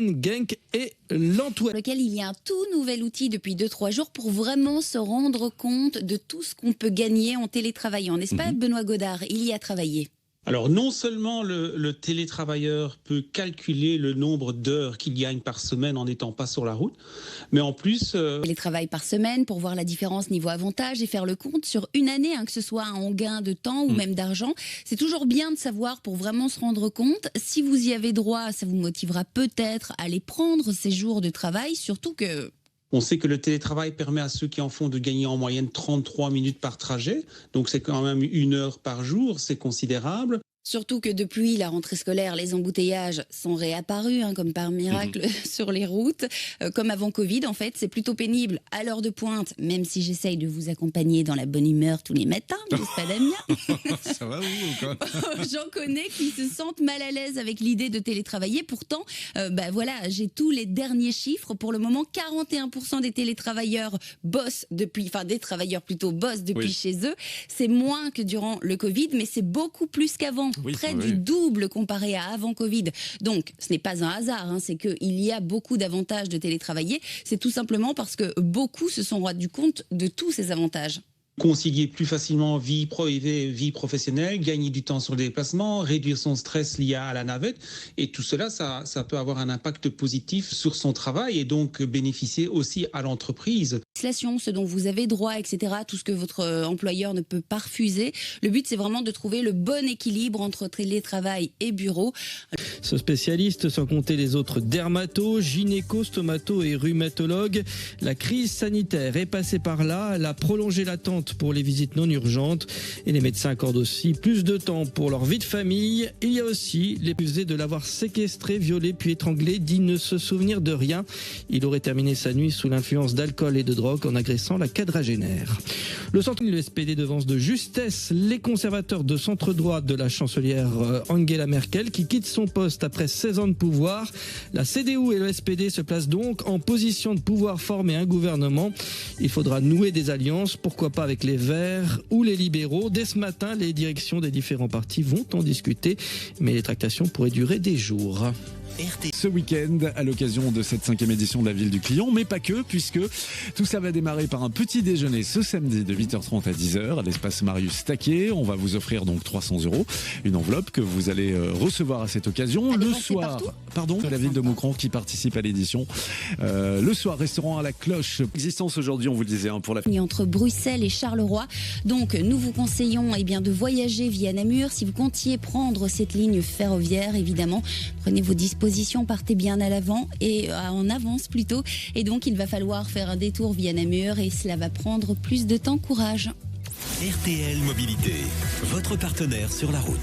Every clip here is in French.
Genk et l'Antwerp. Lequel il y a un tout nouvel outil depuis 2-3 jours pour vraiment se rendre compte de tout ce qu'on peut gagner en télétravaillant. N'est-ce pas, Benoît Godard? Il y a travaillé. Alors non seulement le télétravailleur peut calculer le nombre d'heures qu'il gagne par semaine en n'étant pas sur la route, mais en plus... Télétravail par semaine pour voir la différence niveau avantage et faire le compte sur une année, que ce soit en gain de temps ou même d'argent. C'est toujours bien de savoir pour vraiment se rendre compte. Si vous y avez droit, ça vous motivera peut-être à aller prendre ces jours de travail, surtout que... On sait que le télétravail permet à ceux qui en font de gagner en moyenne 33 minutes par trajet. Donc c'est quand même 1 heure par jour, c'est considérable. Surtout que depuis la rentrée scolaire, les embouteillages sont réapparus, comme par miracle, sur les routes. Comme avant Covid, en fait, c'est plutôt pénible à l'heure de pointe, même si j'essaye de vous accompagner dans la bonne humeur tous les matins, n'est-ce pas, Damien? Ça va, vous, ou quoi? J'en connais qui se sentent mal à l'aise avec l'idée de télétravailler. Pourtant, voilà, j'ai tous les derniers chiffres. Pour le moment, 41% des télétravailleurs bossent depuis, des travailleurs plutôt bossent depuis chez eux. C'est moins que durant le Covid, mais c'est beaucoup plus qu'avant. Près du double comparé à avant Covid. Donc, ce n'est pas un hasard, c'est qu'il y a beaucoup d'avantages de télétravailler. C'est tout simplement parce que beaucoup se sont rendus compte de tous ces avantages. Concilier plus facilement vie privée et vie professionnelle, gagner du temps sur les déplacements, réduire son stress lié à la navette. Et tout cela, ça peut avoir un impact positif sur son travail et donc bénéficier aussi à l'entreprise. Ce dont vous avez droit, etc., tout ce que votre employeur ne peut pas refuser. Le but, c'est vraiment de trouver le bon équilibre entre télétravail et bureau. Ce spécialiste, sans compter les autres dermatos, gynécos, stomatos et rhumatologues, la crise sanitaire est passée par là, elle a prolongé l'attente pour les visites non urgentes et les médecins accordent aussi plus de temps pour leur vie de famille. Il y a aussi les accusés de l'avoir séquestré, violé puis étranglé, dit ne se souvenir de rien. Il aurait terminé sa nuit sous l'influence d'alcool et de drogue en agressant la quadragénaire. Le centre du SPD devance de justesse les conservateurs de centre-droit de la chancelière Angela Merkel qui quitte son poste après 16 ans de pouvoir. La CDU et le SPD se placent donc en position de pouvoir former un gouvernement. Il faudra nouer des alliances, pourquoi pas avec les Verts ou les libéraux. Dès ce matin, les directions des différents partis vont en discuter, mais les tractations pourraient durer des jours. Ce week-end, à l'occasion de cette 5e édition de la Ville du Client, mais pas que, puisque tout ça va démarrer par un petit déjeuner ce samedi de 8h30 à 10h à l'espace Marius Taquet. On va vous offrir donc 300 €, une enveloppe que vous allez recevoir à cette occasion. Le soir, la Ville de Moucron qui participe à l'édition. Le soir, restaurant à la Cloche. Existence aujourd'hui, on vous le disait, pour la... Entre Bruxelles et Charleroi. Donc, nous vous conseillons de voyager via Namur. Si vous comptiez prendre cette ligne ferroviaire, évidemment, prenez vos dispositions, partez bien à l'avant et en avance plutôt. Et donc, il va falloir faire un détour via Namur et cela va prendre plus de temps. Courage. RTL Mobilité, votre partenaire sur la route.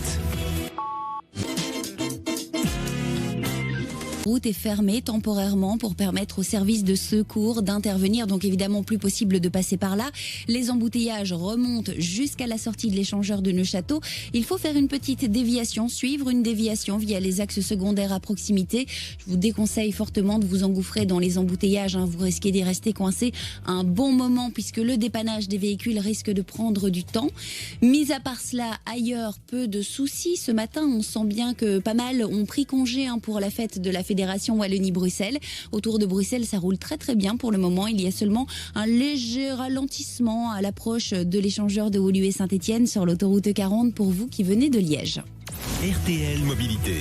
La route est fermée temporairement pour permettre aux services de secours d'intervenir. Donc évidemment, plus possible de passer par là. Les embouteillages remontent jusqu'à la sortie de l'échangeur de Neufchâteau. Il faut faire une petite déviation, suivre une déviation via les axes secondaires à proximité. Je vous déconseille fortement de vous engouffrer dans les embouteillages. Vous risquez d'y rester coincé un bon moment puisque le dépannage des véhicules risque de prendre du temps. Mis à part cela, ailleurs, peu de soucis. Ce matin, on sent bien que pas mal ont pris congé pour la fête de la Fédération Wallonie-Bruxelles. Autour de Bruxelles, ça roule très très bien pour le moment. Il y a seulement un léger ralentissement à l'approche de l'échangeur de Woluwe-Saint-Étienne sur l'autoroute 40 pour vous qui venez de Liège. RTL Mobilité.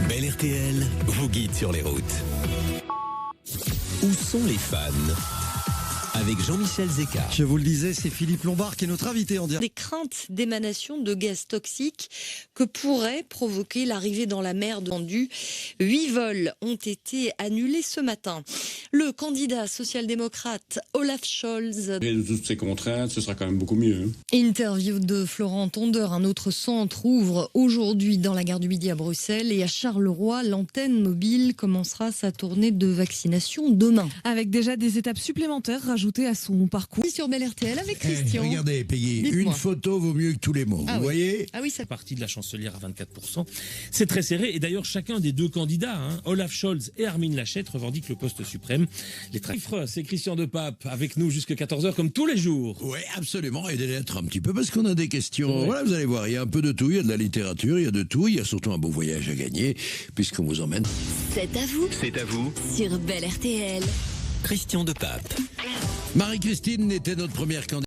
Belle RTL vous guide sur les routes. Où sont les fans ? Avec Jean-Michel Zeka. Je vous le disais, c'est Philippe Lombard qui est notre invité en direct. Des craintes d'émanation de gaz toxiques que pourrait provoquer l'arrivée dans la mer de Vendu. 8 vols ont été annulés ce matin. Le candidat social-démocrate Olaf Scholz. Et de toutes ces contraintes, ce sera quand même beaucoup mieux. Interview de Florent Tondeur. Un autre centre ouvre aujourd'hui dans la gare du Midi à Bruxelles et à Charleroi. L'antenne mobile commencera sa tournée de vaccination demain. Avec déjà des étapes supplémentaires rajoutées à son parcours. Sur Belle RTL avec Christian. Regardez, payer Dites-moi. une photo vaut mieux que tous les mots. Ah vous voyez? Ah oui, ça. Partie de la chancelière à 24%. C'est très serré. Et d'ailleurs, chacun des deux candidats, Olaf Scholz et Armin Laschet, revendiquent le poste suprême. même les chiffres. C'est Christian Depape avec nous jusqu'à 14h comme tous les jours. Oui, absolument. Et des lettres un petit peu parce qu'on a des questions. Voilà, vous allez voir, il y a un peu de tout. Il y a de la littérature, il y a de tout. Il y a surtout un beau voyage à gagner puisqu'on vous emmène. C'est à vous sur Belle RTL. Christian Depape. Marie-Christine était notre première candidate.